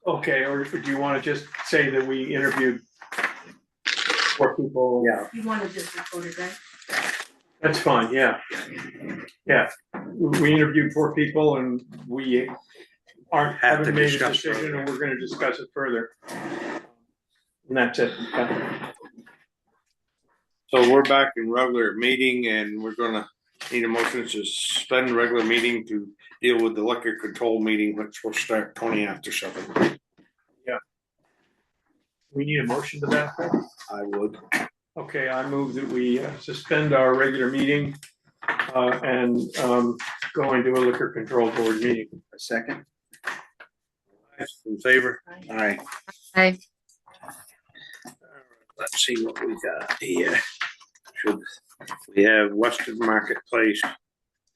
Okay, or do you want to just say that we interviewed 4 people? Yeah. You want to just record it, right? That's fine, yeah. Yeah, we interviewed 4 people and we haven't made a decision and we're gonna discuss it further. And that's it. So we're back in regular meeting and we're gonna need a motion to suspend regular meeting to deal with the liquor control meeting, which will start 20 after 7. Yeah. We need a motion to that effect? I would. Okay, I move that we suspend our regular meeting and go into a liquor control board meeting. A second. In favor? Aye. Aye. Let's see what we got here. We have Western Marketplace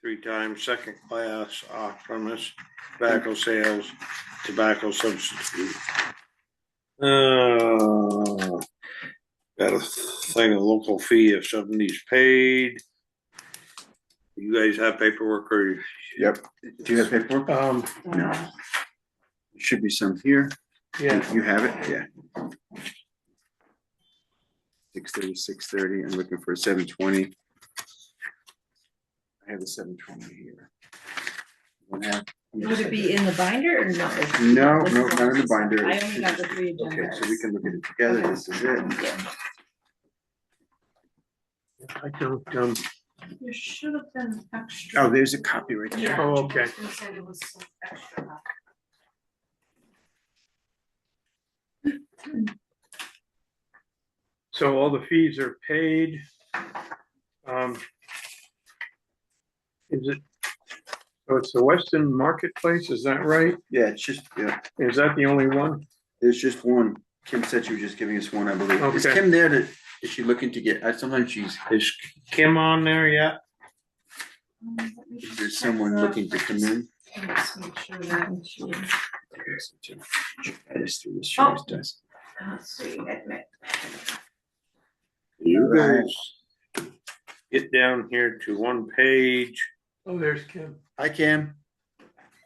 3 times, second class off premise, tobacco sales, tobacco substitute. Got a thing, a local fee of 70s paid. You guys have paperwork or? Yep. Do you have paperwork? No. Should be some here. Yeah. You have it? Yeah. 630. I'm looking for a 720. I have the 720 here. Would it be in the binder or no? No, not in the binder. I only got the 3 agendas. Okay, so we can look at it together. This is it. I don't, There should have been extra. Oh, there's a copy right there. Yeah. Oh, okay. I was gonna say there was some extra. so all the fees are paid. Is it, so it's the Weston Marketplace, is that right? Yeah, it's just, yeah, Is that the only one? there's just one. Kim said she was just giving us one, I believe. Is Okay. Kim there to, is she looking to get, sometimes she's, Is Kim on there yet? is there someone looking to come in? Let's make sure that she, Okay, so Jim, I just threw this, she Oh. always does. let's see, admit. You guys get down here to one page. Oh, there's Kim. Hi, Kim.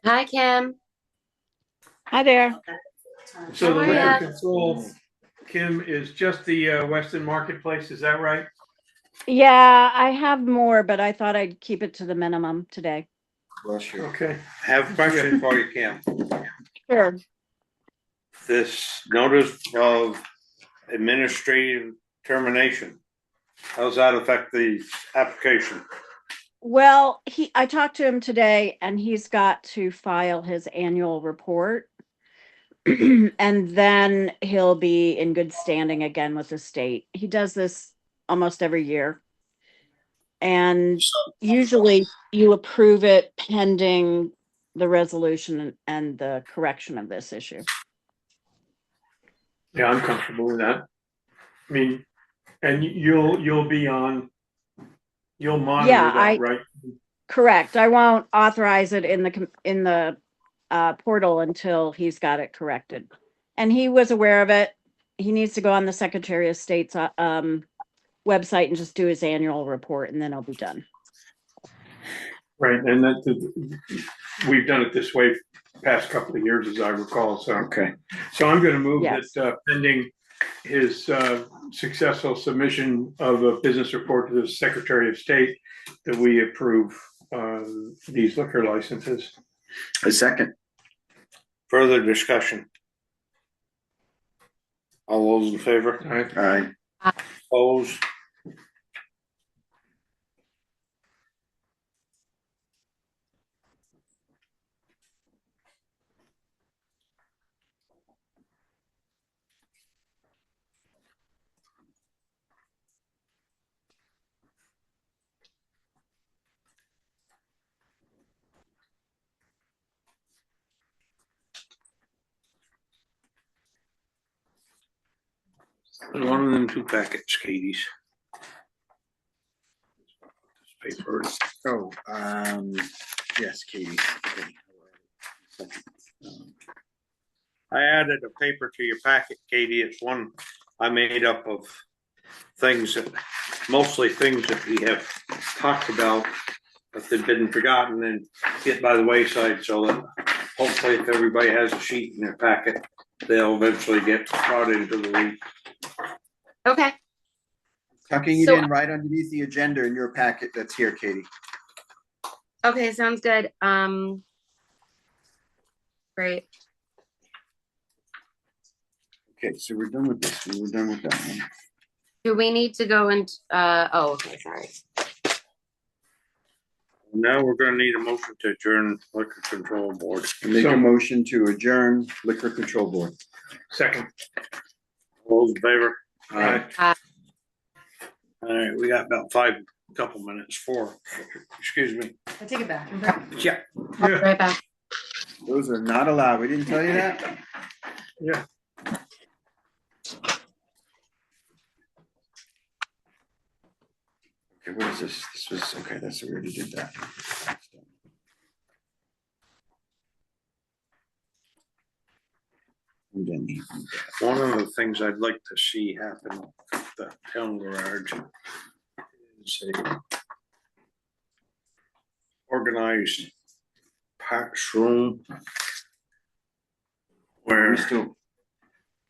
Hi, Kim. Hi there. So the How are ya? liquor control, Kim, is just the Weston Marketplace, is that right? Yeah, I have more, but I thought I'd keep it to the minimum today. Bless you. Okay. Have a question for you, Kim. Sure. This notice of administrative termination, how does that affect the application? Well, I talked to him today and he's got to file his annual report. And then he'll be in good standing again with the state. He does this almost every year. And usually you approve it pending the resolution and the correction of this issue. Yeah, I'm comfortable with that. I mean, and you'll be on, you'll monitor Yeah, that, right? Correct. I won't authorize it in the portal until he's got it corrected. And he was aware of it. He needs to go on the Secretary of State's website and just do his annual report, and then I'll be done. Right, and we've done it this way past couple of years, as I recall, so. Okay. So I'm gonna move Yes. that pending his successful submission of a business report to the Secretary of State, that we approve these liquor licenses. A second. Further discussion? All those in favor? All right. All right. Opposed? One of them 2 packets, Katie's. Paper. Oh, yes, Katie. Okay. I added a paper to your packet, Katie. It's one I made up of things that, mostly things that we have talked about, but they've been forgotten and get by the wayside, so that hopefully if everybody has a sheet in their packet, they'll eventually get brought into the loop. Okay. Tucking it So- in right underneath the agenda in your packet that's here, Katie. Okay, sounds good. Great. Okay, so we're done with this. We're done with that one. Do we need to go into, oh, okay, sorry. Now we're gonna need a motion to adjourn liquor control board. Make So- a motion to adjourn Liquor Control Board. Second. All those in favor? Aye. All right, we got about couple minutes, 4, excuse me. I take it back. Yeah. I'll be right back. Those are not allowed. We didn't tell you that? Yeah. Okay, what is this? This was, okay, that's, we already did that. And then One of the things I'd like to see happen at the town garage is a organized Pat's room we where still,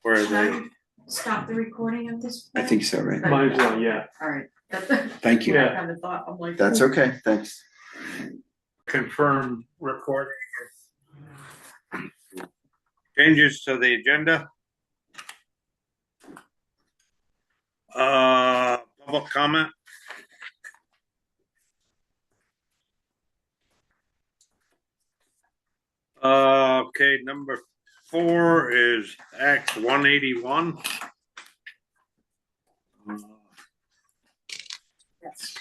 they, Stop the recording at this I point? think so, right? Might as well, yeah. All right. Thank you. Yeah. Kind of thought, I'm like. That's okay, thanks. Confirm recording. changes to the agenda. Public comment. Okay, number 4 is Act 181. Yes.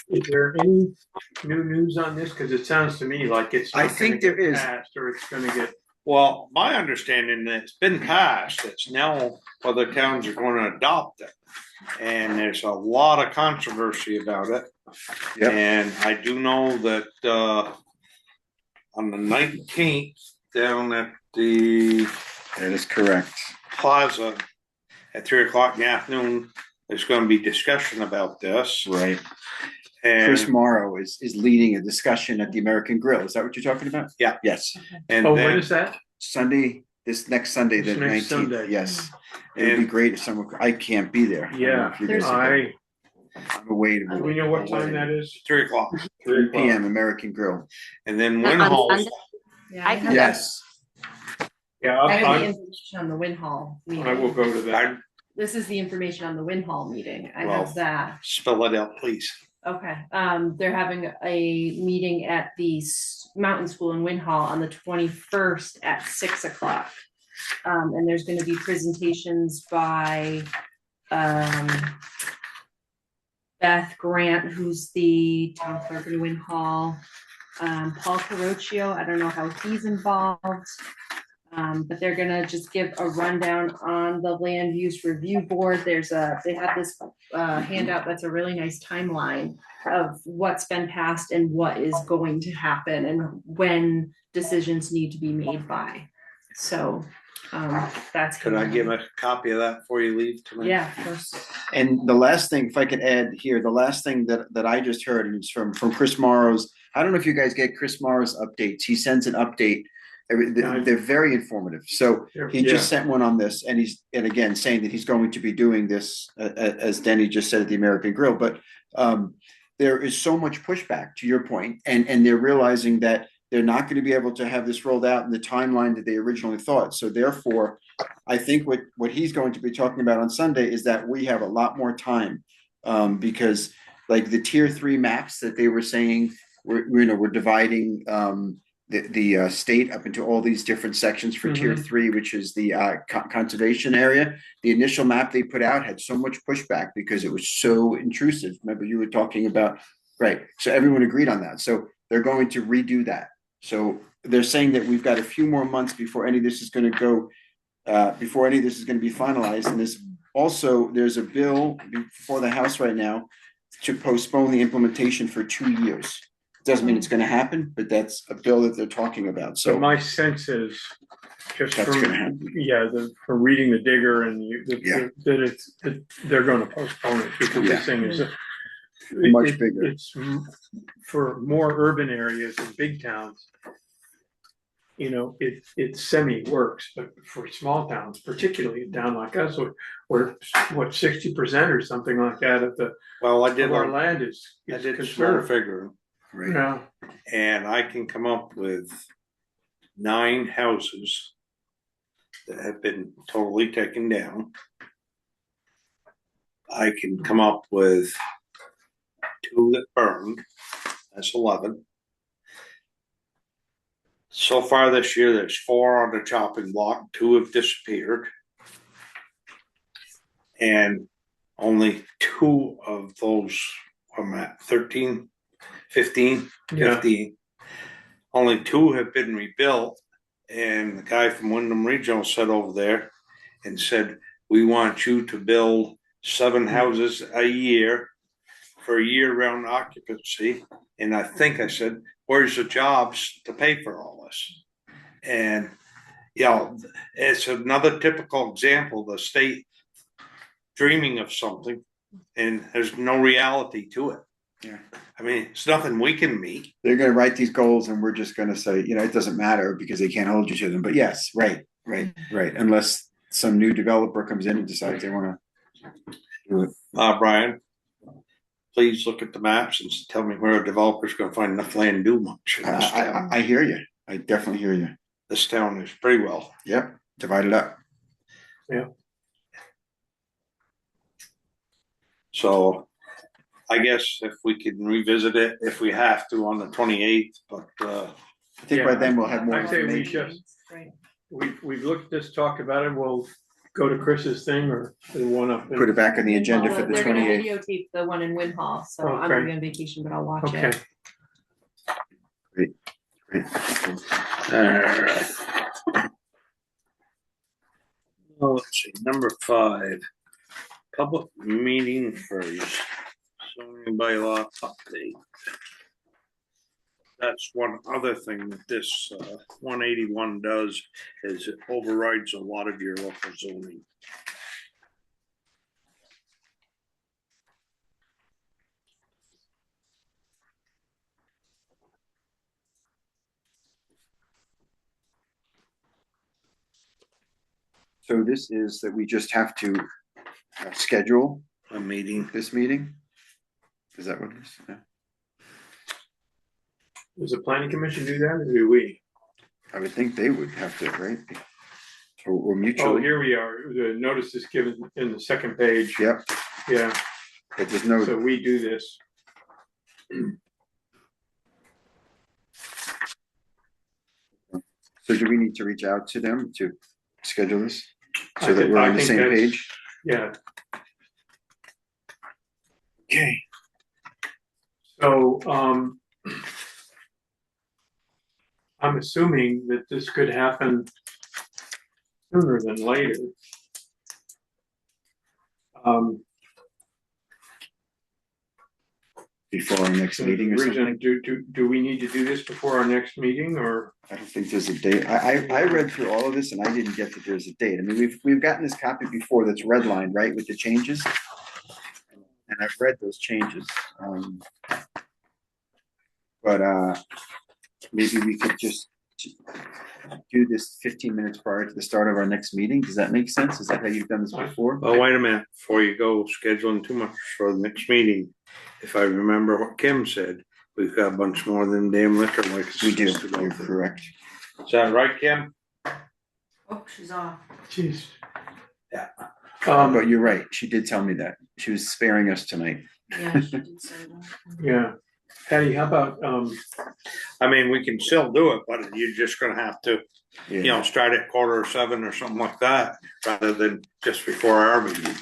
Is there any new news on this? Cause it sounds to me like it's. I not think gonna there get is. passed, or it's gonna get, Well, my understanding that it's been passed, it's now other towns are gonna adopt it. And there's a lot of controversy about it. Yep. And I do know that, on the 19th, down at the That is correct. plaza at 3:00 in the afternoon, there's gonna be discussion about this. Right. Chris And, Morrow is leading a discussion at the American Grill. Is that what you're talking about? Yeah. Yes. and oh, when then, is that? Sunday, this next Sunday, the This next 19th. Sunday. Yes. It'd be And- great if someone, I can't be there. I don't know Yeah, if you guys are there. I'm away. do we know what time that is? 3:00. 3 p.m. American Grill. And then On Winhall's, Sunday? Yeah, I I can- have, Yes. Yeah, I have the I information on the Winhall meeting. will go to that. This is the information on the Winhall meeting. I Well- have that. spell it out, please. Okay, they're having a meeting at the Mountain School in Winhall on the 21st at 6:00. And there's gonna be presentations by, Beth Grant, who's the town clerk in Winhall. Paul Carocchio, I don't know how he's involved. But they're gonna just give a rundown on the land use review board. They have this handout that's a really nice timeline of what's been passed and what is going to happen and when decisions need to be made by. So, that's. Could I give a copy of that before you leave tonight? Yeah, of course. And the last thing, if I could add here, the last thing that I just heard, and it's from Chris Morrow's, I don't know if you guys get Chris Morrow's updates. He sends an update. They're very informative. So he just sent one on this, and again saying that he's going to be doing this, as Denny just said, at the American Grill. But there is so much pushback, to your point, and they're realizing that they're not going to be able to have this rolled out in the timeline that they originally thought. So therefore, I think what he's going to be talking about on Sunday is that we have a lot more time, because like the tier 3 maps that they were saying, we're dividing the state up into all these different sections for tier 3, which is the conservation area. The initial map they put out had so much pushback because it was so intrusive. Remember you were talking about, right? So everyone agreed on that. So they're going to redo that. So they're saying that we've got a few more months before any of this is going to go, before any of this is going to be finalized. And this also, there's a bill before the House right now to postpone the implementation for 2 years. Doesn't mean it's gonna happen, but that's a bill that they're talking about, So so my sense is, just that's from, gonna happen. from reading the digger and Yeah. that they're gonna postpone it because Yeah. this thing is Much bigger. It's for more urban areas and big towns. You know, it semi works, but for small towns, particularly a town like us, where what 60% or something like that of the Well, I of did, our land I is did small conserved. figure, Right. Yeah, and I can come up with 9 houses that have been totally taken down. I can come up with 2 that burned, that's 11. So far this year, there's 4 on the chopping block, 2 have disappeared. And only 2 of those, I'm at 13, 15, yeah, 15. Only 2 have been rebuilt. And the guy from Wyndham Regional sat over there and said, we want you to build 7 houses a year for a year-round occupancy. And I think I said, where's the jobs to pay for all this? And, you know, it's another typical example, the state dreaming of something and there's no reality to it. Yeah. I mean, it's nothing we can meet. They're gonna write these goals and we're just gonna say, you know, it doesn't matter because they can't hold you to them. But yes, right. Unless some new developer comes in and decides they wanna do it. Brian, please look at the maps and tell me where a developer's gonna find enough land to do much in this town. I hear you. I definitely hear you. This town is pretty well. Yep, divide it up. So I guess if we can revisit it, if we have to on the 28th, but I think by Yeah, then we'll have more I'd say we information. just Right. we've looked at this, talked about it. We'll go to Chris's thing or the one up. Put it back on the agenda for the They're gonna 28th. videotape the one in Win Hall, so I'm Okay. gonna be on vacation, but I'll watch Okay. it. Great. well, let's see, number 5, public meeting for zoning bylaw update. That's one other thing that this 181 does is it overrides a lot of your local zoning. So this is that we just have to schedule A meeting. this meeting? Is that what it is? Yeah. Does the planning commission do that or do we? I would think they would have to, right? Or Oh, mutual. here we are. The notice is given in the second page. Yep, Yeah, but there's no, so we do this. so do we need to reach out to them to schedule this? I So that think- we're I on the think same that's- page? Yeah, Okay. so, I'm assuming that this could happen sooner than later. Before our next meeting or something? Do we need to do this before our next meeting or? I don't think there's a date. I read through all of this and I didn't get that there's a date. I mean, we've gotten this copy before that's redlined, right, with the changes? And I've read those changes. But maybe we could just do this 15 minutes prior to the start of our next meeting. Does that make sense? Is that how you've done this before? Oh, wait a minute, before you go scheduling too much for the next meeting, if I remember what Kim said, we've got a bunch more than damn liquor licenses. We do, to go you're through. correct. Is that right, Kim? Oh, she's off. Jeez. Yeah. But you're right. She did tell me that. She was sparing us tonight. Yeah, she did say that. Yeah, Patty, how about, I mean, we can still do it, but you're just gonna have to, you Yeah, know, start at 6:45 or something like that, rather than just before our meeting.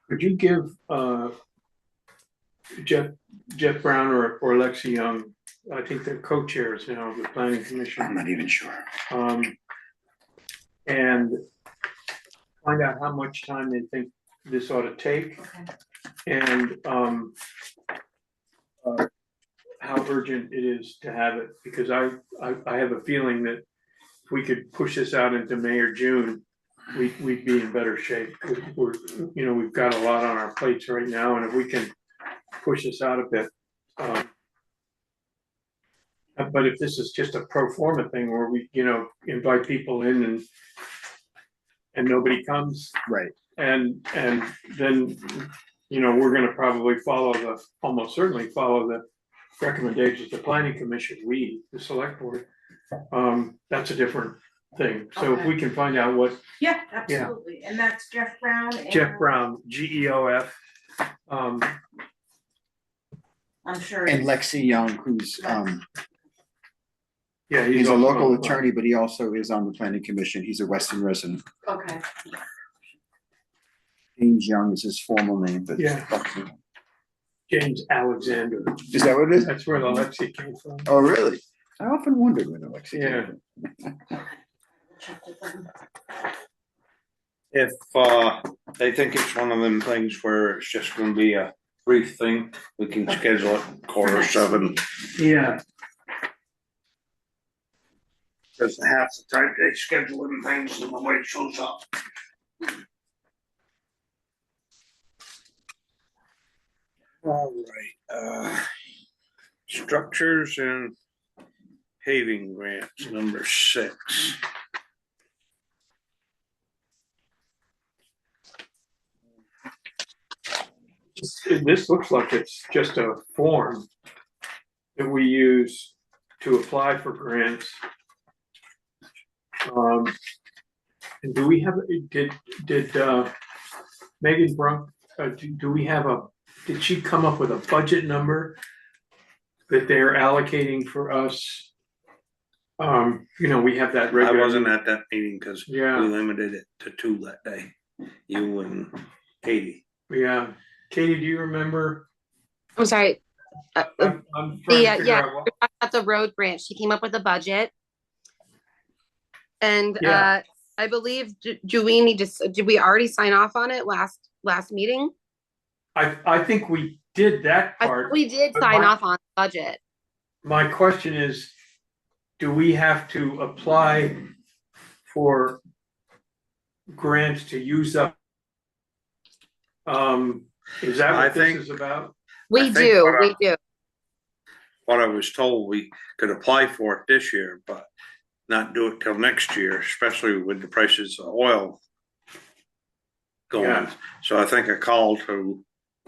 could you give, Jeff Brown or Lexi Young, I think they're co-chairs now of the planning I'm commission, not even sure. and find out how much time they think this ought to take Okay. and, how urgent it is to have it, because I have a feeling that if we could push this out into May or June, we'd be in better shape. We're, you know, we've got a lot on our plates right now, and if we can push this out a bit. But if this is just a pro forma thing where we, invite people in and nobody comes, Right. and then, we're gonna probably almost certainly follow the recommendations of the planning commission, the select board. That's a different thing. So if we can find out what Yeah, absolutely. And that's Jeff Brown. Jeff Brown, GEOF, I'm sure. And Lexi Young, who's, yeah, he's a also local on the- attorney, but he also is on the planning commission. He's a Weston resident. Okay. James Young is his formal name, but. Yeah. James Alexander. Is that what it is? That's where the Lexi came from. Oh, really? I often wondered where the Lexi Yeah. came from. If, they think it's one of them things where it's just gonna be a brief thing, we can schedule it 6:45. Yeah. Cause half the time they schedule them things and nobody shows up. All right, structures and paving grants, number 6. This looks like it's just a form that we use to apply for grants. And do we have, did Megan Brunk, do we have did she come up with a budget number that they're allocating for us? We have that I regular. wasn't at that meeting because we Yeah, limited it to 2 that day, you and Katie. yeah. Katie, do you remember? I'm sorry. I'm trying to figure Yeah, out what. at the road grant, she came up with a budget. And Yeah. I believe, do we need to, did we already sign off on it last meeting? I think we did that I part. thought we did but sign my- off on the budget. My question is, do we have to apply for grants to use up? Is that I what this think- is about? We think do, what we do. What I was told, we could apply for it this year, but not do it till next year, especially with the prices of oil going. Yeah. So I think I called to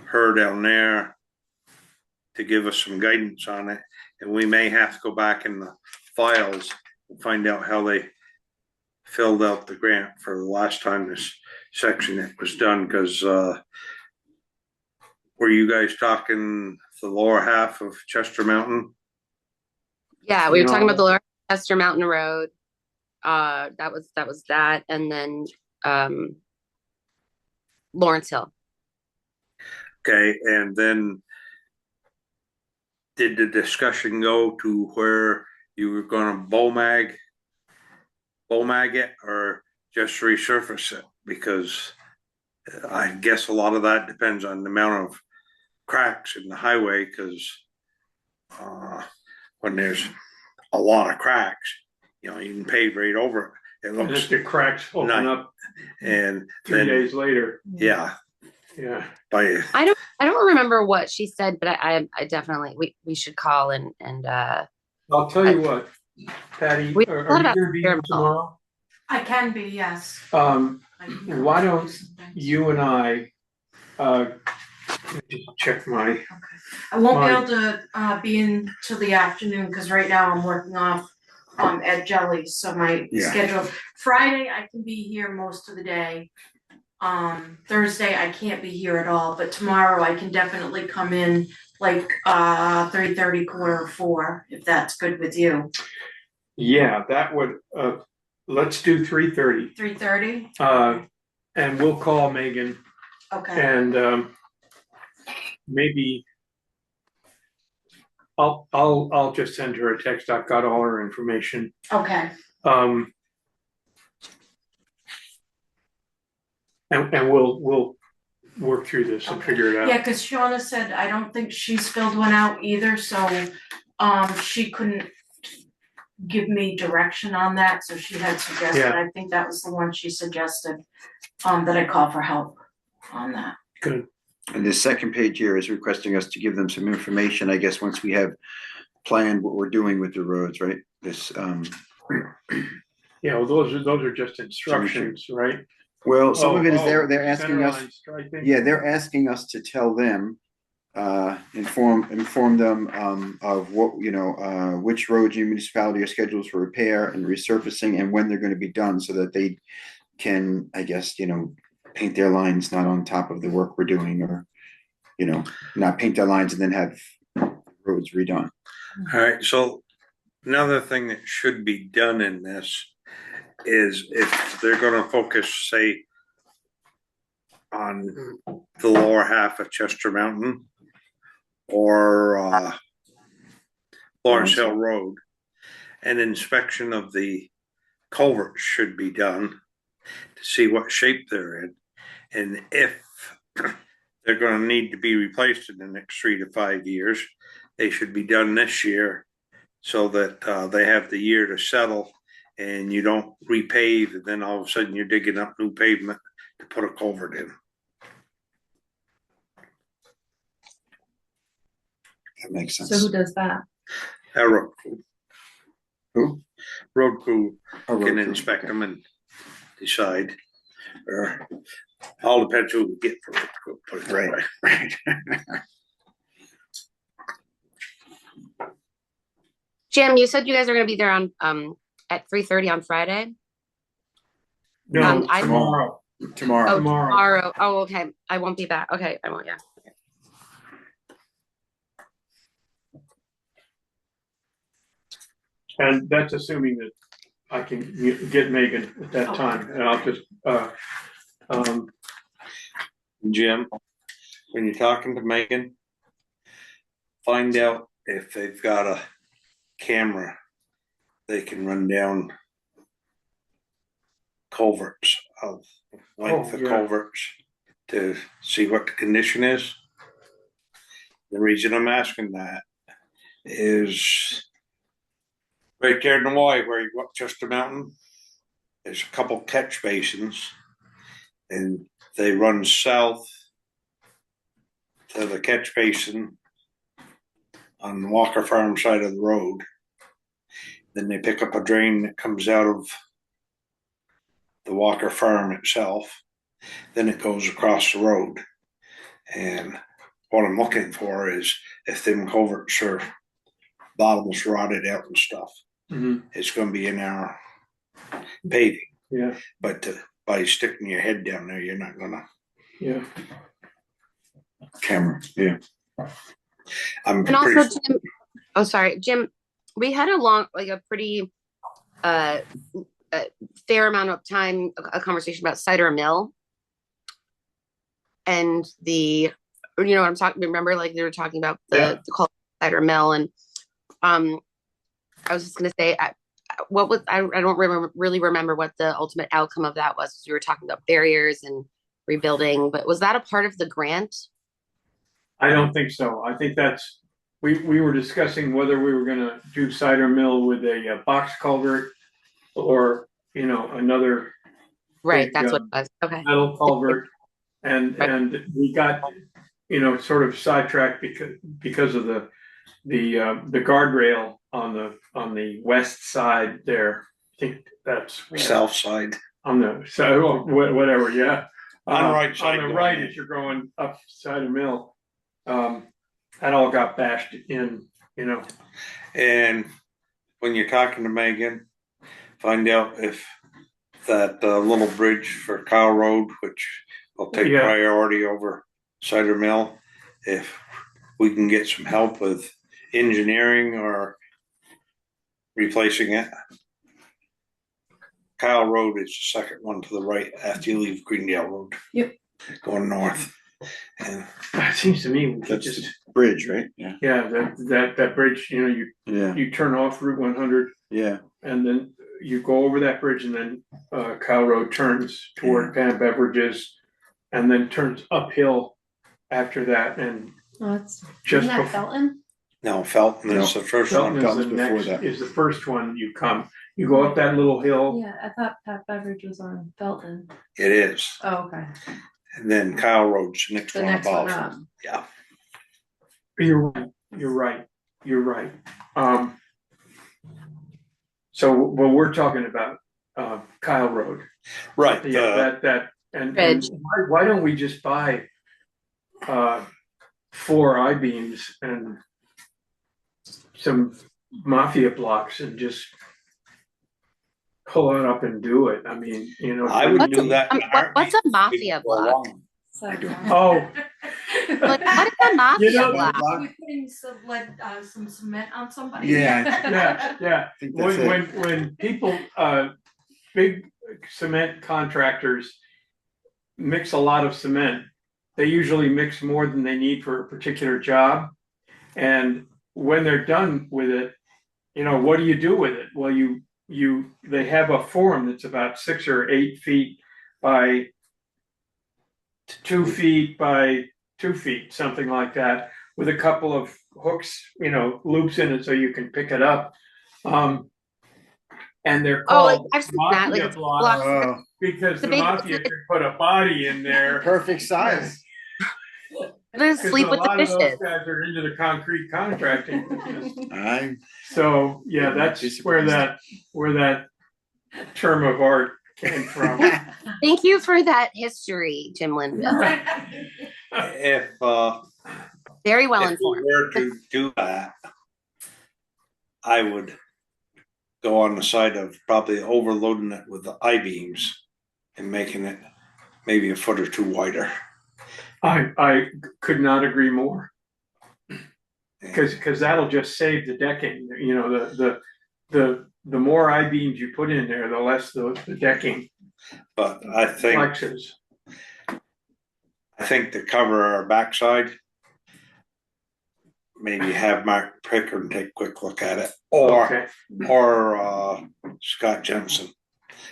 her down there to give us some guidance on it, and we may have to go back in the files and find out how they filled out the grant for the last time this section it was done, because were you guys talking the lower half of Chester Mountain? Yeah, we were talking about No. the Lower Chester Mountain Road. That was that, and then Lawrence Hill. Okay, and then did the discussion go to where you were gonna Bomag it or just resurface it? Because I guess a lot of that depends on the amount of cracks in the highway, because when there's a lot of cracks, you can pave right over it. It And if looks, the cracks open Nice. up and 3 then, days later, yeah, yeah. by, I don't remember what she said, but I definitely we should call and I'll tell you what, Patty, We are thought you about gonna be here Fairmont. tomorrow? I can be, yes. Why don't you and I, just check my, I won't be Mine. able to be in till the afternoon, because right now I'm working off at Jelly's, so my Yeah. schedule. Friday, I can be here most of the day. Thursday, I can't be here at all, but tomorrow I can definitely come in like 3:30, 4:45, if that's good with you. yeah, that would, let's do 3:30. 3:30? And we'll call Megan Okay, and, maybe I'll just send her a text. I've got all her information. okay, And we'll work through this and figure it yeah, out. cause Shauna said, I don't think she's filled one out either, so she couldn't give me direction on that, so she had suggested, Yeah. I think that was the one she suggested, that I call for help on that. Good. And the second page here is requesting us to give them some information, I guess, once we have planned what we're doing with the roads, right? This, Yeah, well, those are just instructions, right? well, some of it is Oh, they're asking center us, line striping? yeah, they're asking us to tell them, inform them, of what, which roads your municipality are scheduled for repair and resurfacing and when they're gonna be done so that they can, I guess, paint their lines not on top of the work we're doing or, not paint their lines and then have roads redone. All right, so another thing that should be done in this is if they're gonna focus, say, on the lower half of Chester Mountain or Lawrence Hill Road, an inspection of the culverts should be done to see what shape they're in. And if they're gonna need to be replaced in the next 3 to 5 years, they should be done this year so that they have the year to settle and you don't repave and then all of a sudden you're digging up new pavement to put a culvert in. That makes So sense. who does that? Road crew. Who? Road crew A road can crew, inspect okay. them and decide. Or all depends who we get for road crew, put it that way. Right. Jim, you said you guys are gonna be there on, at 3:30 on Friday? No, I- tomorrow. Tomorrow. Oh, Tomorrow. tomorrow. Oh, okay. I won't be back. Okay, I won't, yeah. And that's assuming that I can get Megan at that time, and I'll just, Jim, when you're talking to Megan, find out if they've got a camera they can run down culverts of length Oh, of yeah. culverts to see what the condition is. The reason I'm asking that is right there in the Y where you go up Chester Mountain, there's a couple catch basins and they run south to the catch basin on the Walker Farm side of the road. Then they pick up a drain that comes out of the Walker Farm itself. Then it goes across the road. And what I'm looking for is if them culverts are bottoms rotted out and stuff, it's going to be in our paving. yeah, But by sticking your head down there, you're not going to. yeah. Camera, yeah. I'm And also, pretty. Jim, oh, sorry, Jim, we had a pretty fair amount of time, a conversation about Cider Mill and what I'm talking, remember, like they were talking about the Cider Mill, and I was just going to say, I don't really remember what the ultimate outcome of that was. We were talking about barriers and rebuilding, but was that a part of the grant? I don't think so. I think that's, we were discussing whether we were gonna do cider mill with a box culvert or, another Right, big, that's what it was. Okay. metal culvert. And we got, sort of sidetracked because of the guardrail on the west side there. I think that's South side. on the side, whatever, yeah. On the right side. On the right, as you're going up Cider Mill, that all got bashed in, And when you're talking to Megan, find out if that little bridge for Cow Road, which will take priority over Cider Mill, if we can get some help with engineering or replacing it. Cow Road is the second one to the right after you leave Greendale Road. Yep. Going north. And it seems to me we could That's just, the bridge, right? Yeah. yeah, that bridge, you turn off Route 100 Yeah. and then you go over that bridge and then Cow Road turns toward Pan Beverages and then turns uphill after that, and That's just isn't that before Felton? no, Felton is the first Felton one. is the Felton's before next, that. is the first one you come. You go up that little hill. Yeah, I thought Pat Beveridge was on Felton. It is. Oh, okay. And then Kyle Road's the next The one next one above. up. Yeah, You're right. So, well, we're talking about, Kyle Road. right, Yeah, and Ridge. why don't we just buy, 4 I-beams and some mafia blocks and just pull it up and do it? I mean, you know. I would do that. What's a mafia block? I do. Oh. Like, what is a mafia You know, block? We putting some cement on somebody? Yeah, I think that's it. when people, big cement contractors mix a lot of cement, they usually mix more than they need for a particular job. And when they're done with it, you know, what do you do with it? Well, they have a form that's about 6 or 8 feet by 2 feet by 2 feet, something like that, with a couple of hooks, you know, loops in it so you can pick it up. And they're Oh, like called I've seen that. Like mafia it's blocks Oh, because the the big- mafia could put a body in there. perfect size. They sleep with the Because a lot of those fishes. guys are into the concrete contracting business. I So, yeah, that's where that term of art came from. Thank you for that history, Jim Linville. if, Very well if we informed. were to do that, I would go on the side of probably overloading it with the I-beams and making it maybe a foot or two wider. I could not agree more. Because that'll just save the decking, you know, the more I-beams you put in there, the less the decking But I think flexes. to cover our backside, maybe have Mark Pickard take a quick look at it, Okay. or Scott Jensen.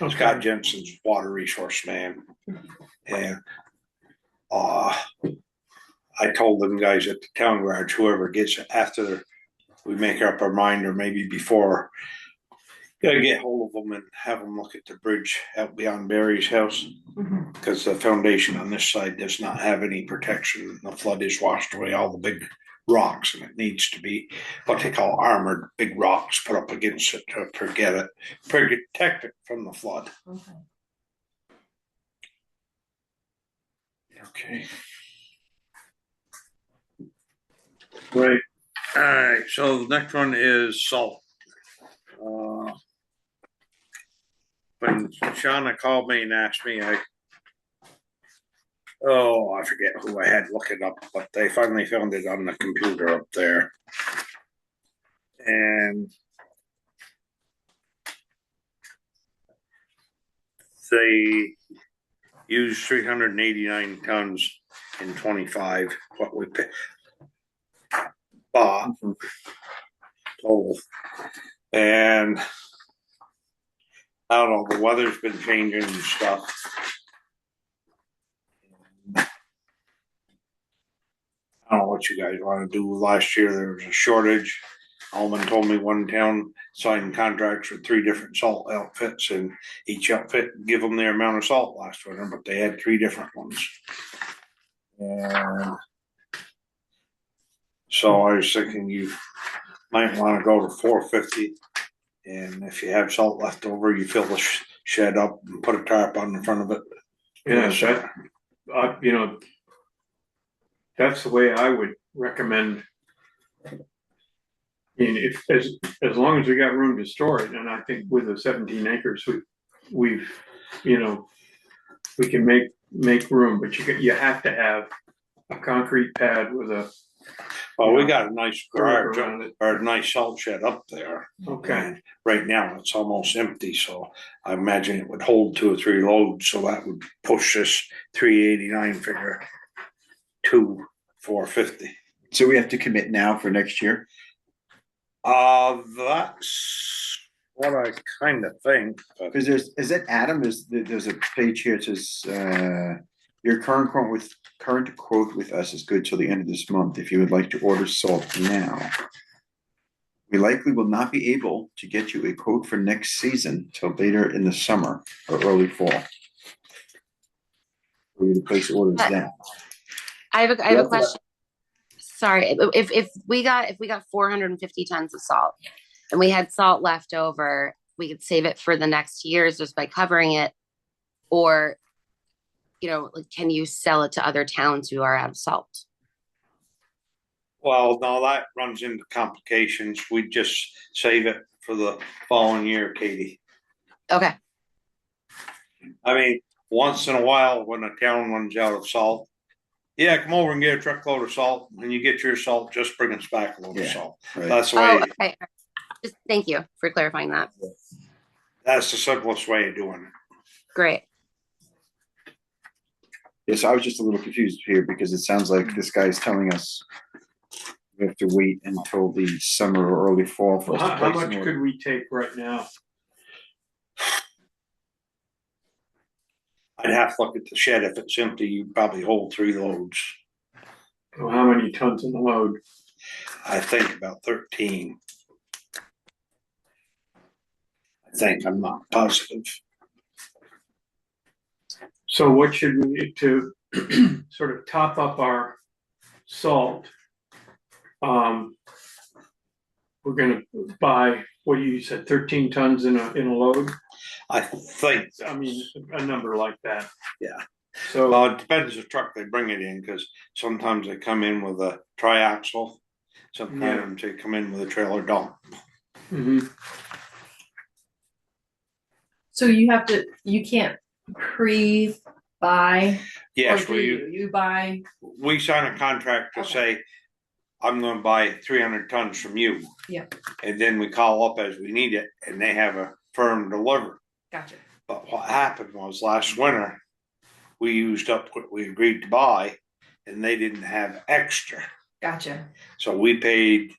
Okay. Scott Jensen's water resource man, and I told them guys at the town garage, whoever gets it after we make up our mind, or maybe before, gotta get hold of them and have them look at the bridge out beyond Barry's house, Mhm. because the foundation on this side does not have any protection. The flood has washed away all the big rocks, and it needs to be what they call armored big rocks put up against it to protect it from the flood. Okay. Right. Alright, so the next one is salt. When Shauna called me and asked me, I forget who I had look it up, but they finally found it on the computer up there. And they used 389 tons in 25, what we bought total. And I don't know, the weather's been changing and stuff. I don't know what you guys wanna do. Last year there was a shortage. Alman told me one town signed contracts with 3 different salt outfits, and each outfit give them their amount of salt last winter, but they had 3 different ones. And so I was thinking you might wanna go to 450. And if you have salt left over, you fill the shed up and put a tarp on the front of it. Yeah, you know, that's the way I would recommend. I mean, if as long as we got room to store it, and I think with the 17 acres, we've you know, we can make room, but you have to have a concrete pad with a. Well, we got a nice garage around it. or a nice salt shed up there. Okay. And right now it's almost empty, so I imagine it would hold 2 or 3 loads, so that would push this 389 figure to 450. So we have to commit now for next year? That's what I kind of think. But Because is it Adam, there's a page here, it says, your current quote with us is good till the end of this month. If you would like to order salt now, we likely will not be able to get you a quote for next season till later in the summer or early fall. for you to place orders But- then. I have a That's what I- question. Sorry, if we got 450 tons of salt and we had salt left over, we could save it for the next years just by covering it. Or, like, can you sell it to other towns who are out of salt? Well, no, that runs into complications. We just save it for the following year, Katie. Okay. I mean, once in a while, when a town runs out of salt, yeah, come over and get a truckload of salt. When you get your salt, just bring us back a load of Yeah. salt. Right. That's the Oh, way, okay. Just thank you for clarifying that. that's the simplest way of doing it. Great. Yes, I was just a little confused here because it sounds like this guy's telling us we have to wait until the summer or early fall for Well, us to how place an much order. could we take right now? I'd have to look at the shed. If it's empty, you probably hold 3 loads. Well, how many tons in the load? I think about 13. I think, I'm not positive. So what should we need to sort of top up our salt? We're gonna buy, what you said, 13 tons in a load? I think, I mean, a number like that. Yeah. So, well, it depends the truck they bring it in, because sometimes they come in with a triaxle. Sometimes they come in with a trailer dump. mhm. So you can't pre-buy, Yes, or do you buy? we sign a contract to Okay. say, I'm gonna buy 300 tons from you. Yeah. And then we call up as we need it, and they have a firm deliver. Gotcha. But what happened was last winter, we used up what we agreed to buy, and they didn't have extra. Gotcha. So we paid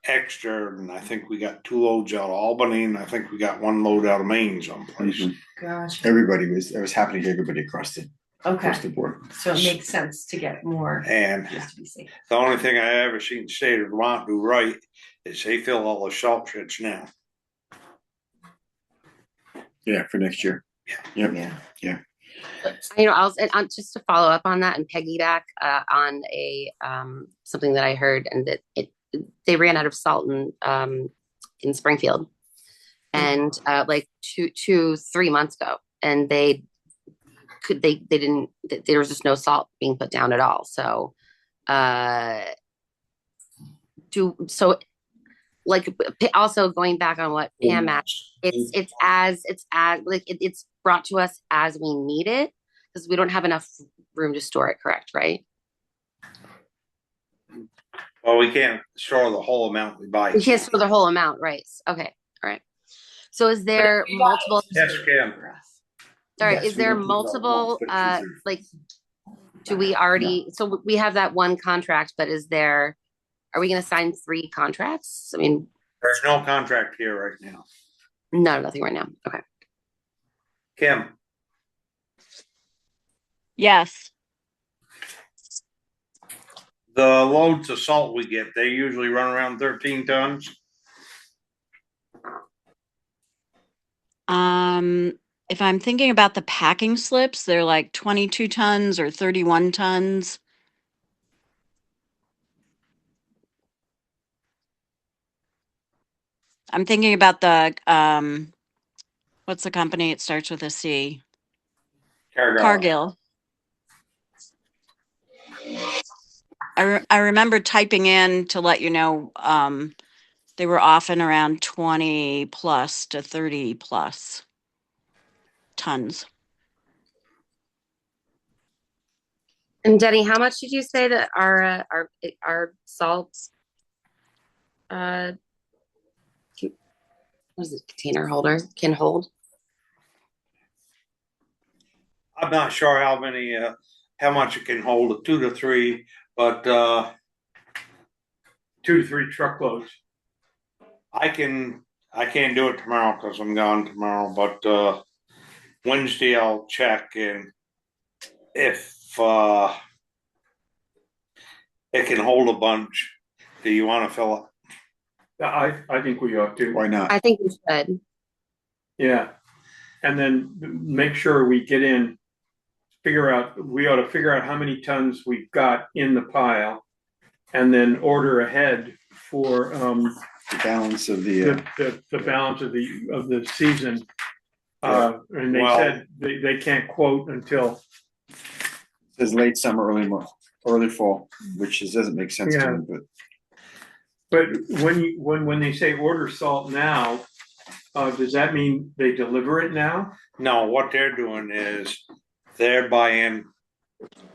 extra, and I think we got 2 loads out of Albany, and I think we got 1 load out of Maine someplace. Mhm. Gotcha. It was happening to everybody across the Okay. board. So it makes sense to get more And just to be safe. the only thing I ever seen the state of Vermont do right is they fill all the salt sheds now. Yeah, for next year. Yep. Yeah. I'll just to follow up on that and piggyback on a something that I heard, and that they ran out of salt in Springfield, and like 3 months ago, and they didn't. There was just no salt being put down at all. So, like, also going back on what Pam asked, it's brought to us as we need it, because we don't have enough room to store it. Correct, right? Well, we can't store the whole amount we buy. We can't store the whole amount, right? Okay, all right. So is there multiple? Yes, Cam. Sorry, Yes, is we there don't do that multiple? once, but it's Like, do we already? So we have that one contract, but are we going to sign 3 contracts? I mean, There's no contract here right now. no, nothing right now. Okay. Kim, Yes. the loads of salt we get, they usually run around 13 tons. If I'm thinking about the packing slips, they're like 22 tons or 31 tons. I'm thinking about the, what's the company? It starts with a C. Cargill. I remember typing in to let you know, they were often around 20 plus to 30 plus tons. And Denny, how much did you say that our salts? What is it? Container holder can hold? I'm not sure how many, how much it can hold, 2 to 3, but 2 to 3 truckloads. I can't do it tomorrow because I'm gone tomorrow, but Wednesday I'll check, and if it can hold a bunch, do you want to fill it? I think we ought to. Why not? I think we should. Yeah. And then make sure we get in we ought to figure out how many tons we've got in the pile. And then order ahead for, The balance of the, the balance of the season. And they Well- said they can't quote until, says late summer, early fall, which doesn't make sense to Yeah. me, but. but when they say order salt now, does that mean they deliver it now No, what they're doing is they're buying,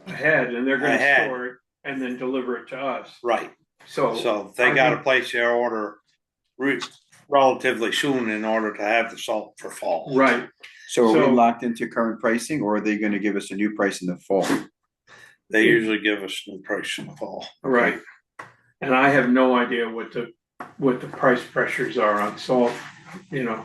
ahead and they're gonna Ahead. store it and then deliver it to us? right, So so they I gotta think- place their order relatively soon in order to have the salt for fall. Right, So are So- we locked into current pricing or are they gonna give us a new price in the fall? They usually give us no price in the fall. right. And I have no idea what the price pressures are on salt, you know.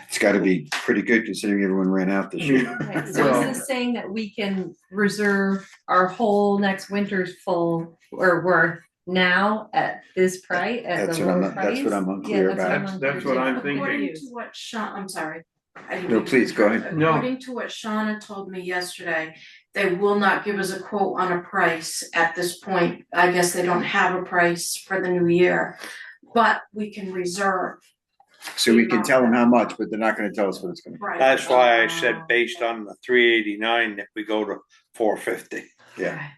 It's gotta be pretty good considering everyone ran out this I mean, year. Right, so Well- is this saying that we can reserve our whole next winter's full or worth now at this price, at That's the what I'm, lower price? that's what I'm unclear Yeah, about. That's what I'm thinking. According to what Sean, I'm sorry. I didn't No, mean to please, go interrupt. ahead. No. According to what Shauna told me yesterday, they will not give us a quote on a price at this point. I guess they don't have a price for the new year, but we can reserve. So we can tell them how much, but they're not gonna tell us what it's gonna be. Right. That's why I said based on the 389 that we go to 450. Yeah,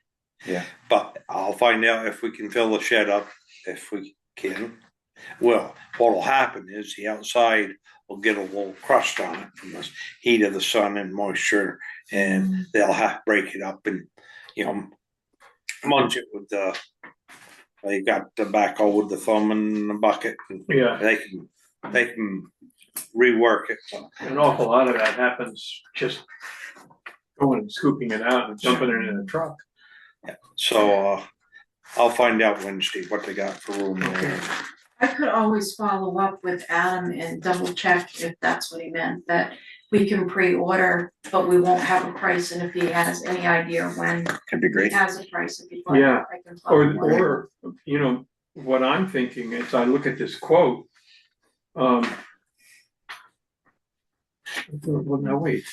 yeah. But I'll find out if we can fill the shed up, if we can. Well, what'll happen is the outside will get a little crust on it from the heat of the sun and moisture, and they'll have to break it up and, munch it with they got tobacco with the thumb and the bucket, and Yeah, they can rework it. an awful lot of that happens just going and scooping it out and dumping it in a truck. So, I'll find out Wednesday what they got for room there. I could always follow up with Adam and double check if that's what he meant, that we can pre-order, but we won't have a price, and if he has any idea when Could be he great. has a price, if he'd like, Yeah. I can follow up. Or, what I'm thinking as I look at this quote, well, no, wait,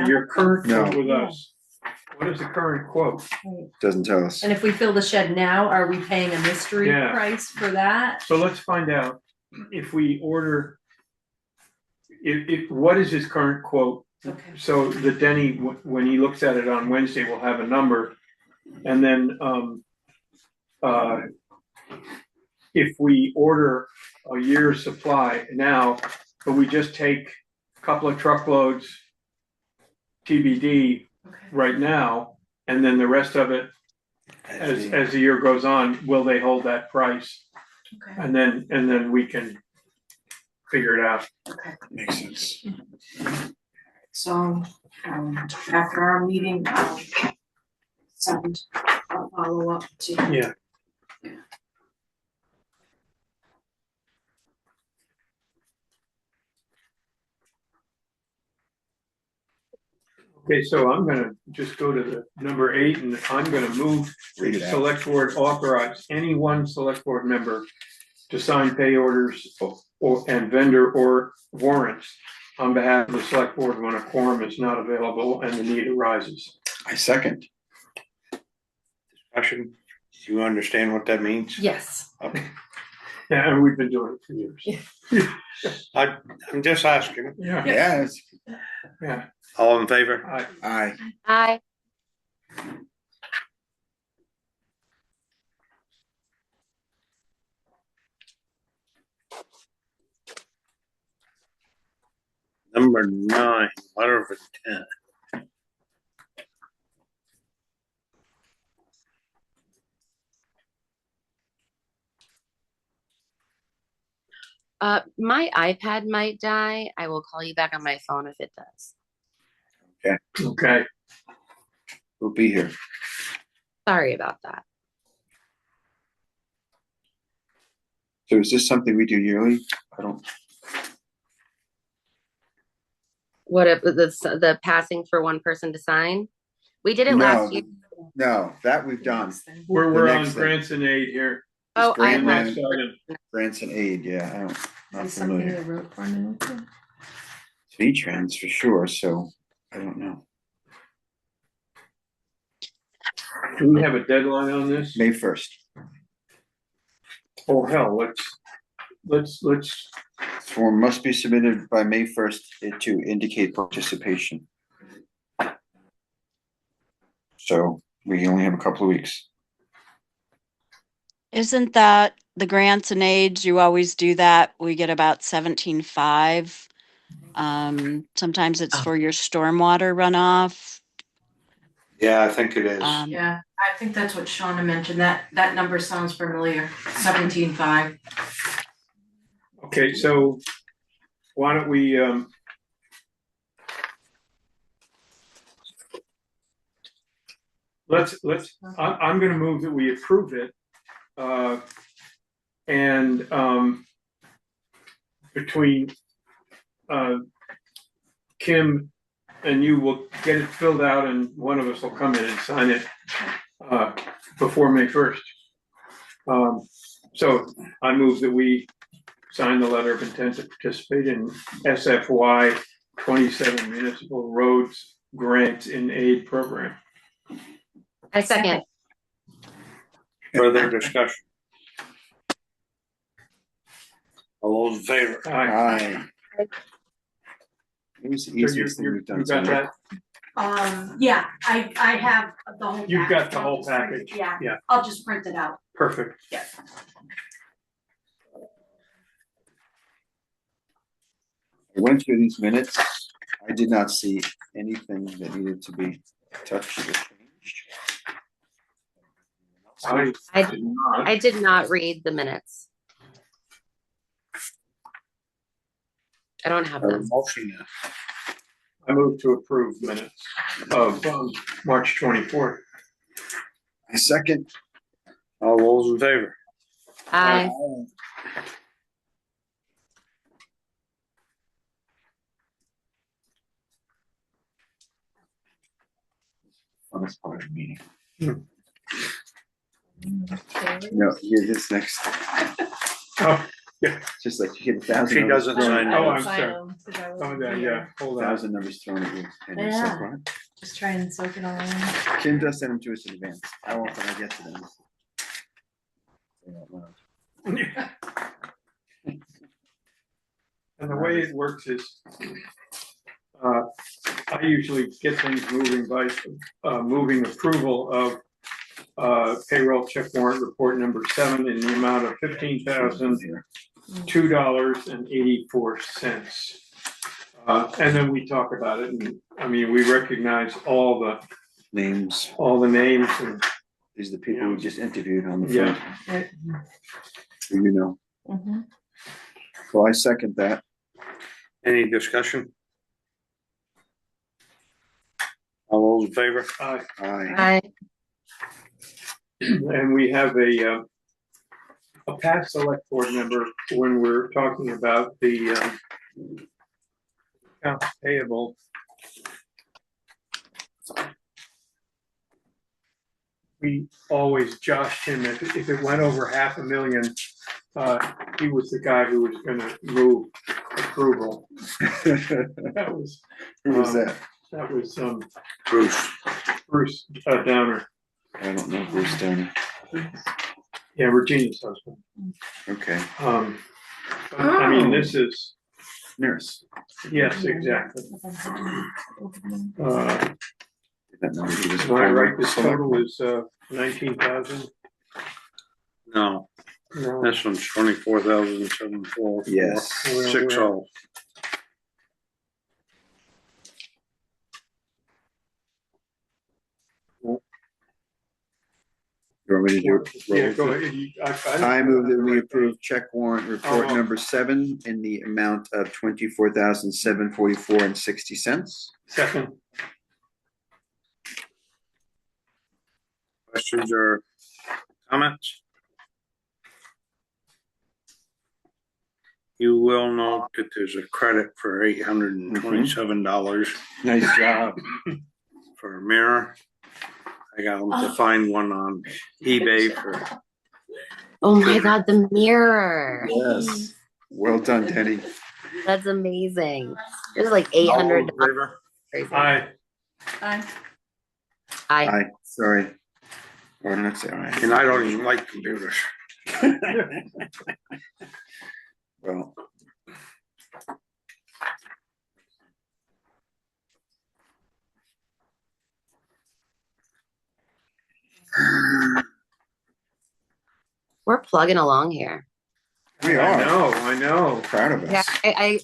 your current quote No. with us, what is the current quote? Doesn't tell us. And if we fill the shed now, are we paying a mystery Yeah. price for that? So let's find out if we order, what is his current quote? Okay. So that Denny, when he looks at it on Wednesday, will have a number. And then, if we order a year's supply now, but we just take a couple of truckloads TBD Okay. right now, and then the rest of it, as the year goes on, will they hold that price? Okay, And then we can figure it out. okay, Makes sense. so, after our meeting, I'll follow up to you. Yeah. Okay, so I'm gonna just go to the number 8, and I'm gonna move Read the it out. select board authorize any one select board member to sign pay orders and vendor or warrants on behalf of the select board when a quorum is not available and the need arises. I second. Discussion, do you understand what that means? Yes. Okay. Yeah, and we've been doing it for years. I'm just asking, Yeah, Yes. yeah. all in favor? Aye. Aye. Number 9, letter of intent. My iPad might die. I will call you back on my phone if it does. Okay, We'll be here. Sorry about that. So is this something we do yearly? I don't, What if the passing for one person to sign? We did it No. last year. no, that we've done. we're on next thing. grants and aid here. Oh, I grand Next have. man. item. Grants and aid, yeah, I don't, not Is something familiar. they wrote for me? V-Trans for sure, so I don't know. Do we have a deadline on this? May 1st. Oh, hell, let's, Form must be submitted by May 1st to indicate participation. So we only have a couple of weeks. Isn't that the grants and aids? You always do that. We get about 17.5. Sometimes it's for your stormwater runoff. Yeah, I think it is. Yeah, I think that's what Shauna mentioned, that number sounds familiar, 17.5. okay, so why don't we, I'm gonna move that we approve it. And between Kim and you will get it filled out and one of us will come in and sign it before May 1st. So I move that we sign the letter of intent to participate in SFY 27 municipal roads grant in aid program. I second. Further discussion? All those in favor? Aye. It was the So you easiest thing we've done. got that? Yeah, I have the whole. You've got package. the I'll whole just print package. it. Yeah, Yeah, I'll just print it out. perfect. Yeah. I went through these minutes. I did not see anything that needed to be touched or changed. I did not read the minutes. I don't have them. Motion now. I move to approve minutes of March 24th. I second. All those in favor? I Funnest part of the meeting. Hmm. No, here this next. Oh, Just like you get 1,000. She numbers doesn't thrown sign at Oh, you. I'm sorry. Oh, yeah, hold on. 1,000 numbers thrown at you. And it's like, Yeah. what? Just try and soak it all in. Kim does send them to us in advance. How often I get to them? Say out loud. And the way it works is, I usually get things moving by, moving approval of payroll check warrant report number 7 in the amount of $15,002.84. And then we talk about it, and I mean, we recognize all the Names. names and, These are the people we just interviewed on the yeah. phone. So you know. Mm-hmm. So I second that. Any discussion? All those in favor? Aye. I And we have a past select board member when we're talking about the accounts payable. We always joshed him if it went over $500,000, he was the guy who was gonna move approval. That was, Who was that? that was Bruce. Bruce Downer. I don't know Bruce Downey. Yeah, Regina's husband. Okay. But, I mean, this is, Nurse. yes, exactly. That number he was. Am I right, this total is 19,000? No, No, this one's 24,744. Yes. 60. You want me to do it? yeah, go ahead. I move that we approve check warrant report Oh. number 7 in the amount of 24,744.60. Second, Questions or comments? You will note that there's a credit for $827 Nice job. for a mirror. I got them to find one on eBay for, oh my god, the mirror. Yes. Well done, Teddy. That's amazing. There's like all those in $800. favor? Crazy. aye, Aye. I Aye, sorry. Ordinance, all right. and I don't even like computers. Well, We're plugging along here. we I are know, I know. proud of Yeah, us.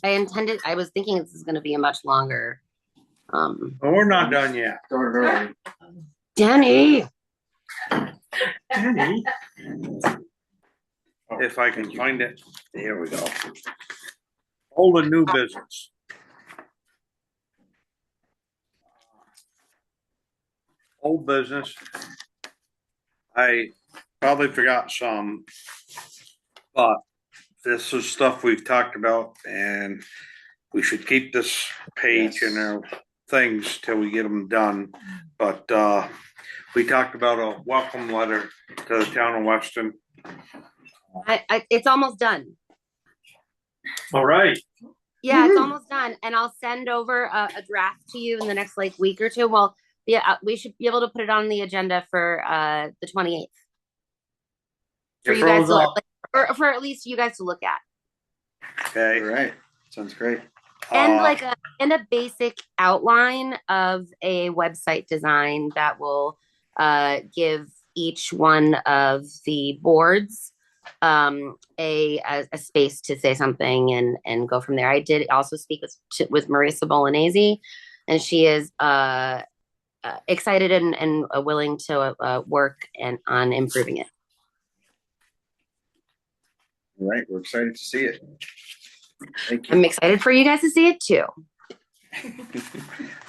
I was thinking this is gonna be a much longer. Well, we're not done yet. Started early. Danny, Danny, If I can find it. Here we go. Old and new business. Old business. I probably forgot some, but this is stuff we've talked about, and we should keep this page in our things till we get them done. But we talked about a welcome letter to the town of Weston. it's almost done. all right, Yeah, it's almost done, and I'll send over a draft to you in the next like week or two. Well, yeah, we should be able to put it on the agenda for the 28th. For you guys to look, or for at least you guys to look at. Okay. All right, sounds great. And like in a basic outline of a website design that will give each one of the boards a space to say something and go from there. I did also speak with Marisa Bolognese, and she is excited and willing to work on improving it. All right, we're excited to see it. Thank you. I'm excited for you guys to see it too. All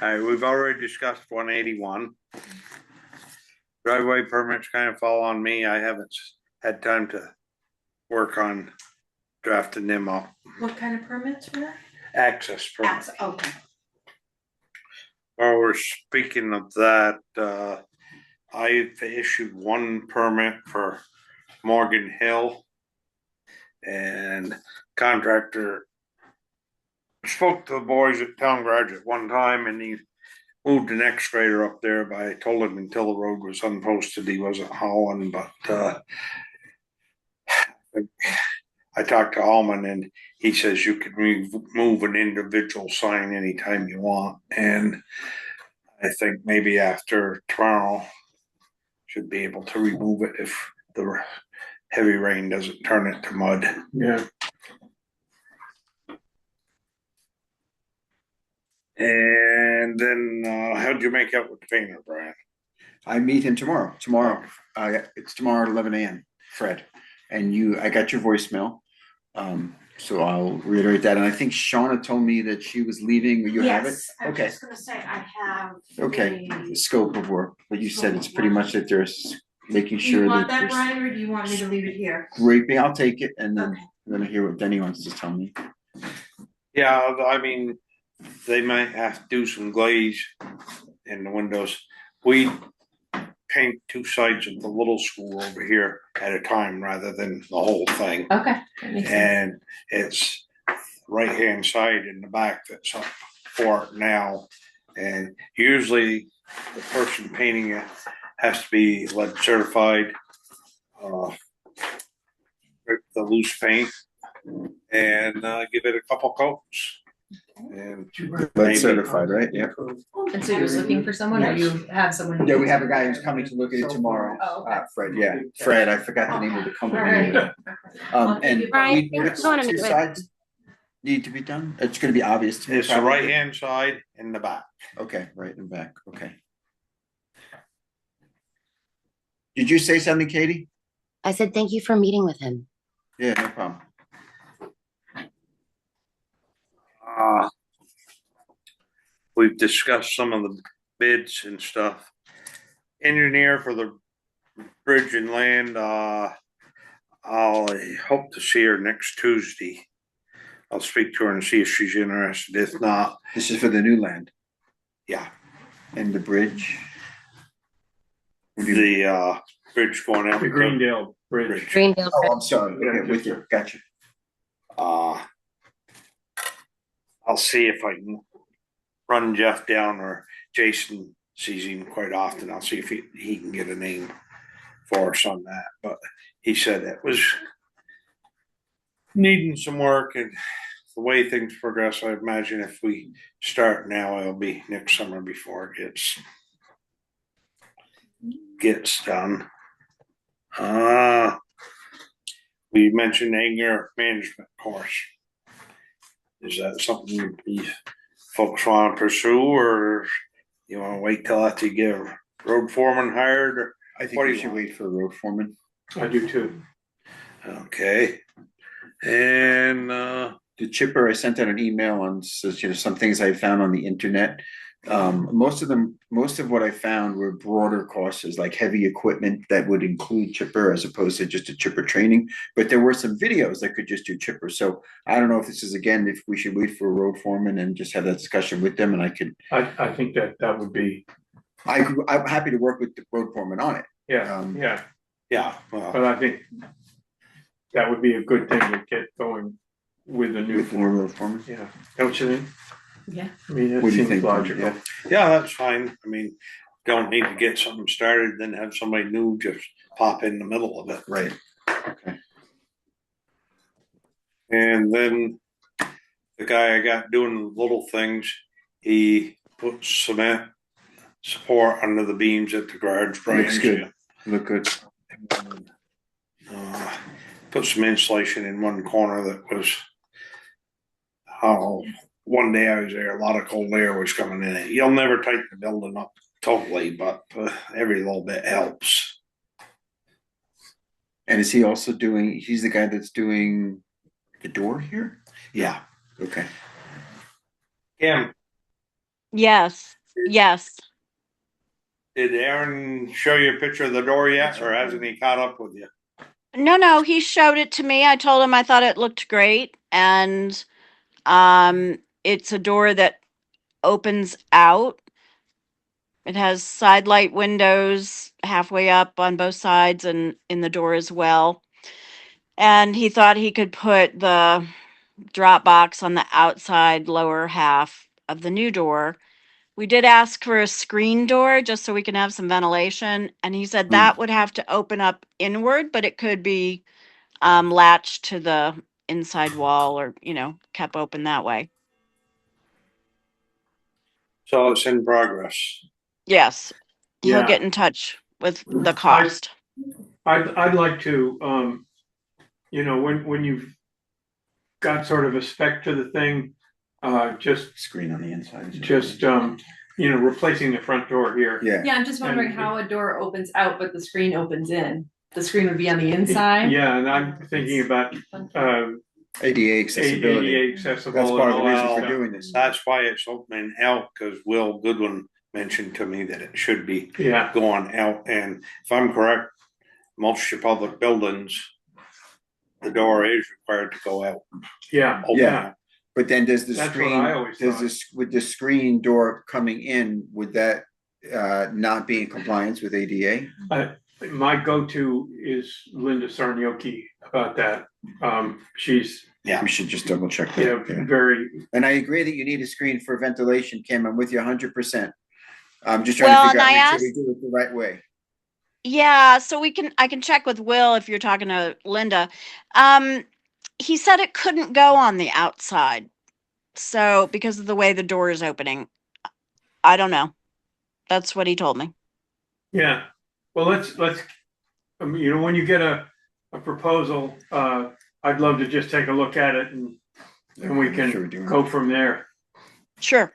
right, we've already discussed 181. Driveway permits kind of fall on me. I haven't had time to work on drafting them up. What kind of permits for that? Access permits. Okay. While we're speaking of that, I've issued one permit for Morgan Hill, and contractor spoke to the boys at Town Garage at one time, and he moved an excavator up there, but I told him until the road was unposted, he wasn't hauling, but I talked to Alman, and he says you can remove an individual sign anytime you want, and I think maybe after tomorrow should be able to remove it if the heavy rain doesn't turn it to mud. yeah. And then how'd you make out with the painter, Brian? I meet him tomorrow. It's tomorrow at 11 a.m. Fred, and I got your voicemail. So I'll reiterate that. And I think Shauna told me that she was leaving. You have it? Yes, I was Okay. just gonna say, I have. Okay. a- The scope of work, but you said it's pretty much that there's making sure You want that that, there's Brian, or do you want me to leave it here? great. I'll take it, and then Okay. I'm gonna hear what Denny wants to tell me. Yeah, I mean, they might have to do some glaze in the windows. We paint two sides of the little school over here at a time rather than the whole thing. Okay, that makes sense. And it's right hand side in the back that's up for it now. And usually the person painting it has to be lead certified, rip the loose paint and give it a couple coats. And Lead maybe- certified, right? Yeah. And so you're looking for someone, or you have someone? Yeah, we have a guy who's coming to look at it tomorrow. Oh, okay. Fred, yeah. Fred, I forgot the name of the company. Alright. And Brian, we, thanks for going to two meet with- sides need to be done. It's gonna be obvious to me. it's the probably. right hand side in the back. Okay, right in the back, okay. Did you say something, Katie? I said thank you for meeting with him. Yeah, no problem. We've discussed some of the bids and stuff. Engineer for the bridge and land, I'll hope to see her next Tuesday. I'll speak to her and see if she's interested. If not, This is for the new land yeah, and the bridge. What do you- the bridge going out. The Greendale Bridge. Greendale. Oh, I'm sorry, okay, with you, gotcha. I'll see if I can run Jeff down, or Jason sees him quite often. I'll see if he can get a name for us on that, but he said it was needing some work, and the way things progress, I imagine if we start now, it'll be next summer before it gets done. We mentioned anger management course. Is that something you folks want to pursue, or you want to wait till after you get a road foreman hired? Or I think what do we you should want? wait for a road foreman. I do too. Okay. And The chipper, I sent out an email on some things I found on the internet. Most of what I found were broader courses, like heavy equipment that would include chipper as opposed to just a chipper training. But there were some videos that could just do chipper. So I don't know if this is, again, if we should wait for a road foreman and just have that discussion with them, and I think that would be, I'm happy to work with the road foreman on it. yeah, yeah, well, but I think that would be a good thing to get going with the new With the new form. road foreman. Yeah, don't you think? Yeah. I mean, it What do you seems think, Tom? logical. Yeah. yeah, that's fine. I mean, don't need to get something started, then have somebody new just pop in the middle of it. Right. Okay. And then the guy I got doing little things, he put cement support under the beams at the garage. Looks good. Look good. Put some insulation in one corner that was, one day I was there, a lot of cold air was coming in it. You'll never tighten the building up totally, but every little bit helps. And is he also doing, he's the guy that's doing the door here? Yeah. Okay. Kim, Yes, yes. did Aaron show you a picture of the door yet, or hasn't he caught up with you? No, he showed it to me. I told him I thought it looked great, and it's a door that opens out. It has side light windows halfway up on both sides and in the door as well. And he thought he could put the drop box on the outside lower half of the new door. We did ask for a screen door just so we can have some ventilation, and he said that would have to open up inward, but it could be latched to the inside wall, or kept open that way. So it's in progress. Yes, he'll Yeah. get in touch with the cost. I'd like to, when you've got sort of a spec to the thing, just Screen on the inside. replacing the front door here. Yeah. Yeah, I'm just wondering And- how a door opens out, but the screen opens in. The screen would be on the inside. Yeah, and I'm thinking about ADA accessibility. ADA accessible. That's part of the and all reason that for stuff. doing this. That's why it's opening out, because Will Goodwin mentioned to me that it should be Yeah, going out. And if I'm correct, most of your public buildings, the door is required to go out. yeah, Open Yeah. out. But then does the That's what screen, I always does thought. this, with the screen door coming in, would that not be in compliance with ADA? my go-to is Linda Sarnioki about that. She's, Yeah. We should just double check yeah, that. Yeah. very, And I agree that you need a screen for ventilation, Kim. I'm with you 100%. I'm just Well, trying to figure and out, I make sure we do it the right way. Yeah, so I can check with Will if you're talking to Linda. He said it couldn't go on the outside. So because of the way the door is opening. I don't know. That's what he told me. yeah. Well, let's, when you get a proposal, I'd love to just take a look at it and we Make sure can we're doing go it. from there. Sure.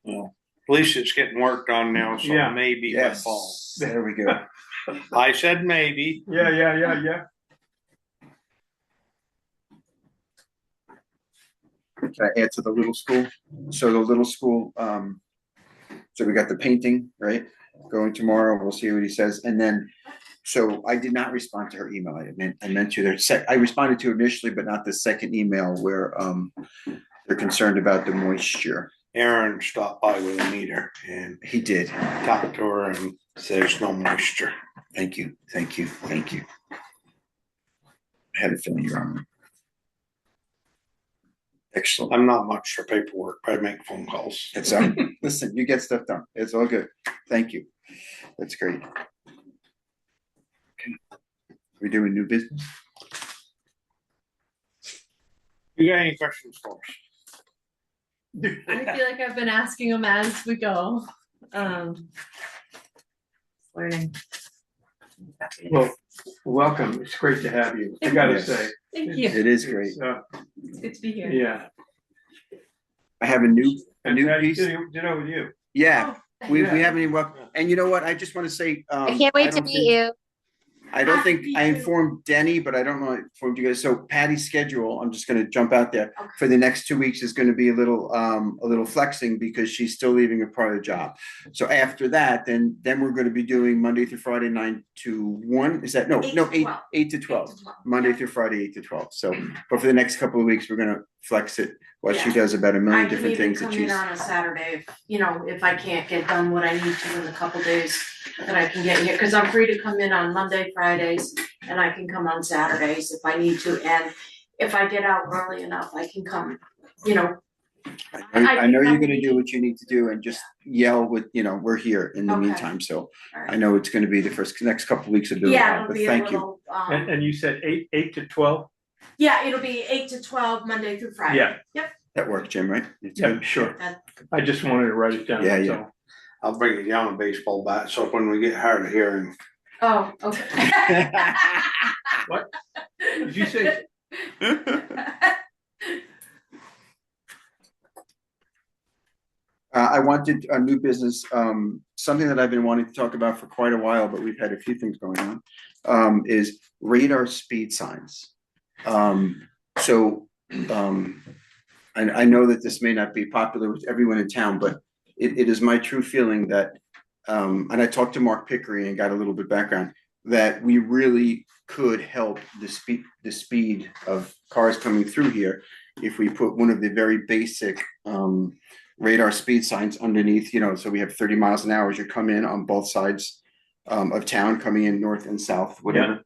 Well, at least it's getting worked on now, so Yeah. maybe by fall. Yes, there we go. I said maybe. Yeah. Can I add to the little school? So the little school, so we got the painting, right? Going tomorrow, we'll see what he says, and then, so I did not respond to her email, I meant to I responded to initially, but not the second email where, they're concerned about the moisture. Aaron stopped by with a meter and He did. talked to her and there's no moisture. Thank you. I had a feeling you're on. Excellent. I'm not much for paperwork, but I make phone calls. It's listen, you get stuff done. It's all good. Thank you. That's great. We're doing new business. You got any questions for us? I feel like I've been asking them as we go. Learning. Well, welcome. It's great to have you. I gotta Yes. say. Thank you. It is great. It's good to be here. Yeah. I have a new And piece. Ditto with you. Yeah, Oh, we Yeah. haven't even welcome. And you know what? I just want to say. I can't wait to meet you. I don't think Me I too. informed Denny, but I don't know if I informed you guys. So Patty's schedule, I'm just gonna jump out there, Okay. for the next 2 weeks is gonna be a little flexing because she's still leaving a part of the job. So after that, then we're gonna be doing Monday through Friday, 9 to 1. Is that, no, 8 no, to 8, 12. 8 to 12. 8 to 12. Monday Yeah. through Friday, 8 to 12. So, but for the next couple of weeks, we're gonna flex it. What she Yeah. does about a million I can different even things that come in she's. on a Saturday, if I can't get done what I need to in a couple days, that I can get here, cause I'm free to come in on Monday, Fridays, and I can come on Saturdays if I need to, and if I get out early enough, I can come, I know you're gonna I- do what you need to do and just yell with, we're here in the Okay. meantime, so Alright. I know it's gonna be the next couple of weeks of doing Yeah, that, it'll but be a thank you. little, And you said 8 to 12? yeah, it'll be 8 to 12, Monday through Friday. Yeah. Yep, That worked, Jim, right? It's Yeah, good. sure. that, I just wanted to write it down. Yeah, that's yeah. all. I'll bring you down a baseball bat, so when we get hard of hearing, oh, okay. What? Did you say? I wanted a new business, something that I've been wanting to talk about for quite a while, but we've had a few things going on, is radar speed signs. I know that this may not be popular with everyone in town, but it is my true feeling that, and I talked to Mark Pickering and got a little bit background, that we really could help the speed of cars coming through here if we put one of the very basic, radar speed signs underneath, so we have 30 miles an hour as you come in on both sides of town, coming in north and south, whatever.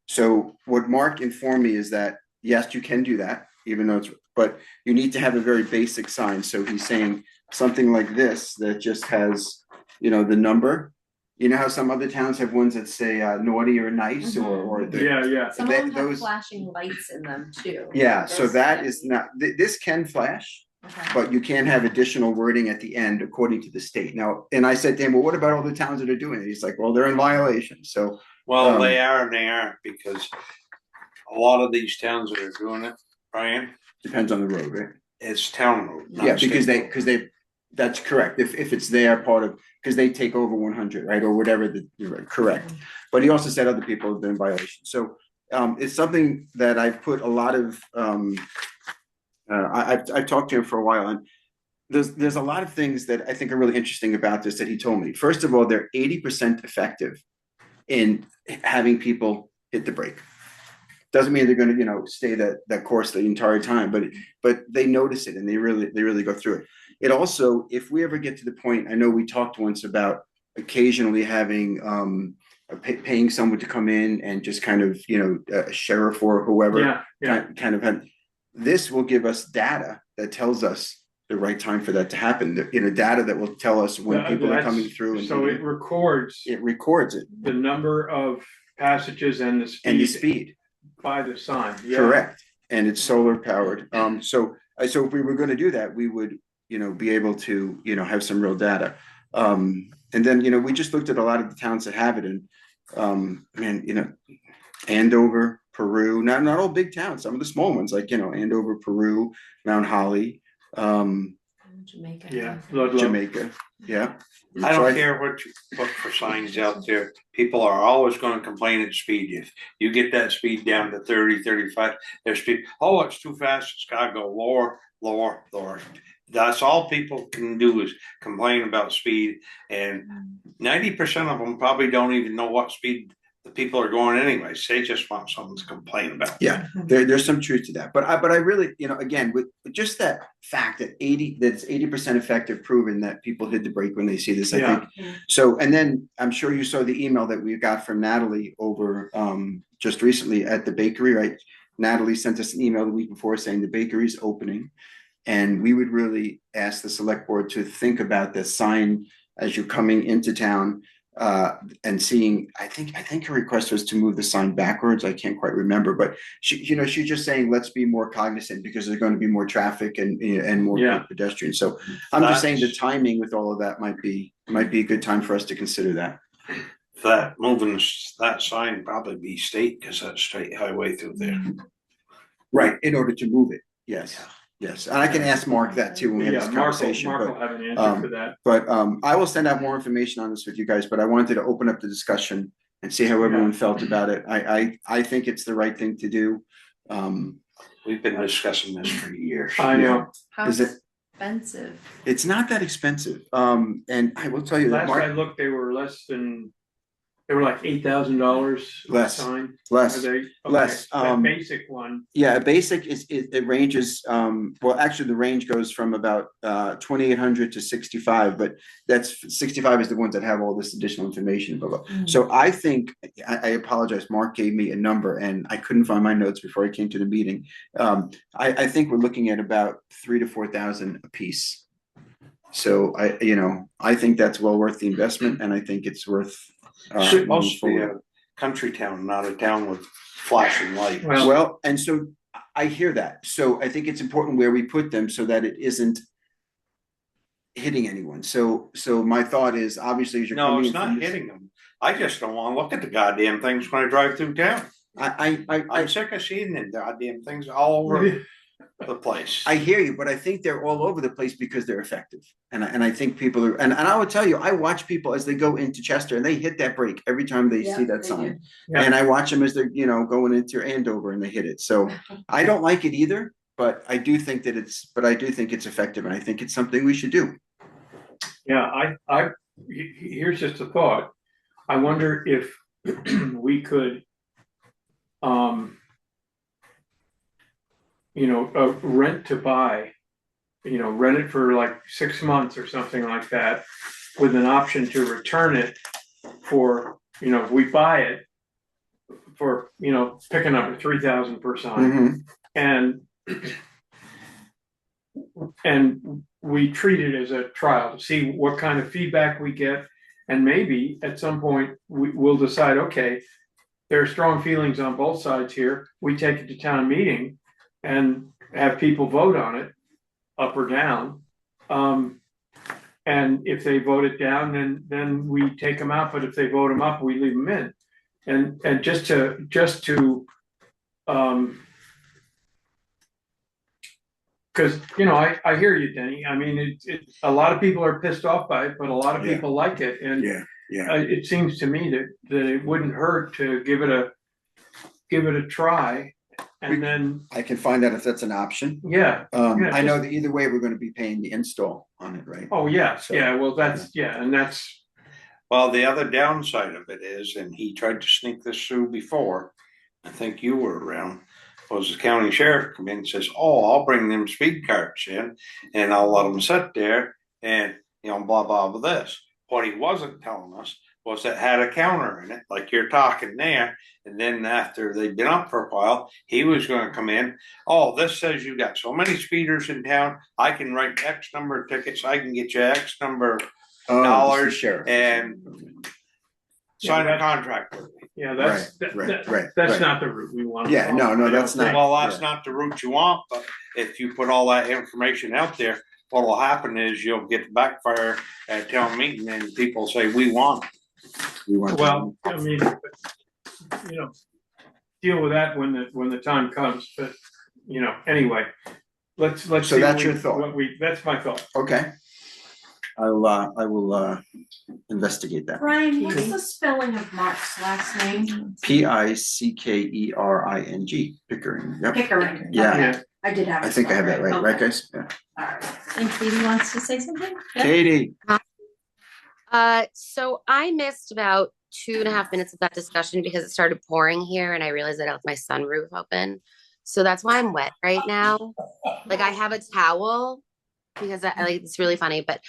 So what Mark informed me is that, yes, you can do that, even though but you need to have a very basic sign. So he's saying something like this, that just has, the number. You know how some other towns have ones that say naughty or nice, or the, Yeah. Some of them have those- flashing lights in them too. yeah, so Those that can is be- not, this can flash. Okay. But you can have additional wording at the end according to the state. Now, and I said to him, well, what about all the towns that are doing it? He's like, well, they're in violation. So, well, they are and they aren't, because a lot of these towns that are doing it, Brian, depends on the road, right? it's town road. not Yeah, because state road. they, that's correct. If it's their part of, because they take over 100, right? Or whatever you're right, correct. But he also said other people have been in violation. So, it's something that I've put a lot of, I've talked to him for a while, and there's a lot of things that I think are really interesting about this that he told me. First of all, they're 80% effective in having people hit the brake. Doesn't mean they're gonna, stay that course the entire time, but they notice it and they really go through it. It also, if we ever get to the point, I know we talked once about occasionally having paying someone to come in and just kind of, a sheriff or whoever. Yeah. Kind of had, this will give us data that tells us the right time for that to happen, data that will tell us when people are coming through. And So it records it, the number of passages and the speed by the sign. Yeah. Correct, and it's solar powered. So if we were gonna do that, we would, be able to, have some real data. And then, we just looked at a lot of the towns that have it, and Andover, Peru, not all big towns, some of the small ones, like, Andover, Peru, Mount Holly, Jamaica. Yeah. Ludlow. Jamaica, yeah. I So don't care what you put for signs out there, people are always gonna complain at speed. If you get that speed down to 30, 35, there's people, oh, it's too fast, it's gotta go lower. That's all people can do is complain about speed, and 90% of them probably don't even know what speed the people are going anyways. They just want something to complain about. Yeah, there's some truth to that, but I really, again, with just that fact that it's 80% effective, proven that people hit the brake when they see this, I Yeah. think. So, and then I'm sure you saw the email that we got from Natalie over just recently at the bakery, right? Natalie sent us an email the week before saying the bakery's opening, and we would really ask the select board to think about the sign as you're coming into town. and seeing, I think her request was to move the sign backwards. I can't quite remember, but she's just saying, let's be more cognizant because there's going to be more traffic and more Yeah. pedestrians. So I'm just saying the timing with all of that might be a good time for us to consider that. That moving that sign probably be state because that's state highway through there. Right, in order to move it. Yes. Yes, and I can ask Mark that too when we have this Yeah, Mark conversation. will have an answer for that. But I will send out more information on this with you guys, but I wanted to open up the discussion and see how everyone felt about it. I think it's the right thing to do. We've been discussing this for years. I know. How Is it- expensive? It's not that expensive. And I will tell you that Last I Mark, looked, they were like $8,000 Less. sign. less. Are they? Okay, less, that basic one. Yeah, a basic it ranges, well, actually the range goes from about 2,800 to 65, but that's 65 is the ones that have all this additional information. So I think, I apologize, Mark gave me a number and I couldn't find my notes before I came to the meeting. I think we're looking at about 3,000 to 4,000 a piece. So I think that's well worth the investment, and I think it's worth. Should most be a country town, not a town with flashing lights. Well, and so I hear that. So I think it's important where we put them so that it isn't hitting anyone. So my thought is, obviously, as you're No, coming it's in from not this- hitting them. I just don't want to look at the goddamn things when I drive through town. I'm sick of seeing them goddamn things all over the place. I hear you, but I think they're all over the place because they're effective. And I think people are, and I would tell you, I watch people as they go into Chester and they hit that brake every time they see that sign. Yeah. And I watch them as they're, going into Andover and they hit it. So I don't like it either, but I do think it's effective, and I think it's something we should do. Yeah, here's just a thought. I wonder if we could, rent to buy, rent it for like 6 months or something like that, with an option to return it for, if we buy it for, pick a number, 3,000 per sign. And we treat it as a trial to see what kind of feedback we get. And maybe at some point we'll decide, okay, there are strong feelings on both sides here. We take it to town meeting and have people vote on it, up or down. And if they vote it down, then we take them out. But if they vote them up, we leave them in. And just to because I hear you, Denny. I mean, a lot of people are pissed off by it, but a lot of people like it, and it seems to me that it wouldn't hurt to give it a try, and then I can find out if that's an option. I know that either way we're going to be paying the install on it, right? Oh yes, well that's Well, the other downside of it is, and he tried to sneak this through before, I think you were around, was the county sheriff come in and says, oh, I'll bring them speed carts in and I'll let them sit there and, blah, blah, blah, this. What he wasn't telling us was it had a counter in it, like you're talking there. And then after they'd been up for a while, he was going to come in. Oh, this says you got so many speeders in town. I can write X number of tickets. I can get you X number of dollars and sign a contract with me. Yeah, that's not the route we want. Yeah, no, that's not. Well, that's not the route you want, but if you put all that information out there, what will happen is you'll get backfire at town meeting and people say, we want. Well, I mean, deal with that when the time comes, but, anyway, let's. So see that's your thought? That's my thought. Okay. I will investigate that. Brian, what's the spelling of Mark's last name? Pickering, Pickering. Yep. Pickering. Yeah. Okay. I did have. I think I have that right, Okay. right, guys? Yeah. All right. And Katie wants to say something? Katie. So I missed about 2.5 minutes of that discussion because it started pouring here and I realized that I left my sunroof open. So that's why I'm wet right now. Like I have a towel because it's really funny, but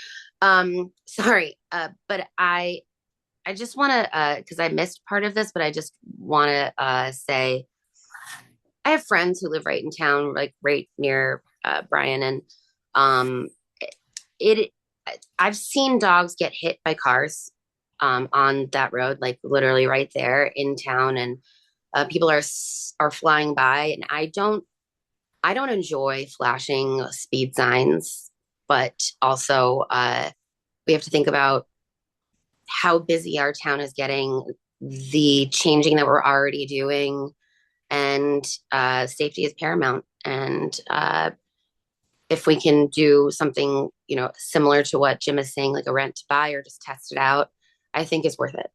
sorry. But I just want to, because I missed part of this, but I just want to say I have friends who live right in town, like right near Brian, and I've seen dogs get hit by cars on that road, like literally right there in town, and people are flying by, and I don't enjoy flashing speed signs, but also we have to think about how busy our town is getting, the changing that we're already doing, and safety is paramount. And if we can do something, similar to what Jim is saying, like a rent to buy or just test it out, I think it's worth it.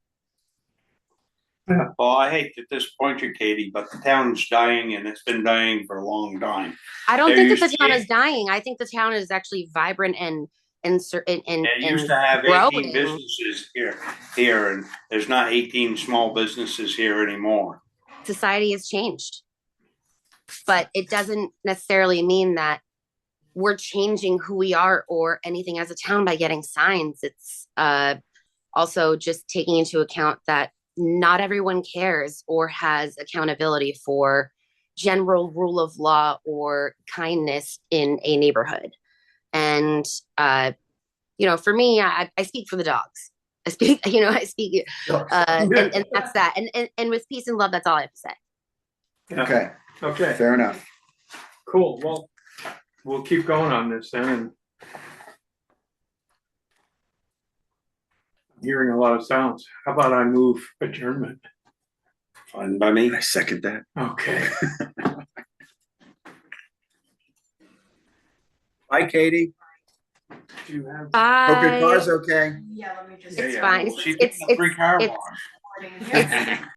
Well, I hate to disappoint you, Katie, but the town's dying and it's been dying for a long time. I don't There think that used the town to is dying. I think the town is actually vibrant and It used to have 18 growing. businesses here, and there's not 18 small businesses here anymore. Society has changed, but it doesn't necessarily mean that we're changing who we are or anything as a town by getting signs. It's also just taking into account that not everyone cares or has accountability for general rule of law or kindness in a neighborhood. And for me, I speak for the dogs. I speak, and that's that. And with peace and love, that's all I have to say. Yeah. Okay, Okay, fair enough. cool. Well, we'll keep going on this then, and I'm hearing a lot of sounds. How about I move adjournment? Fine by me. I second that. Okay. Bye, Katie. Do you have? Hope your Bye. car's okay. Yeah, let me just. It's Yeah, fine. She's getting a free car wash. It's.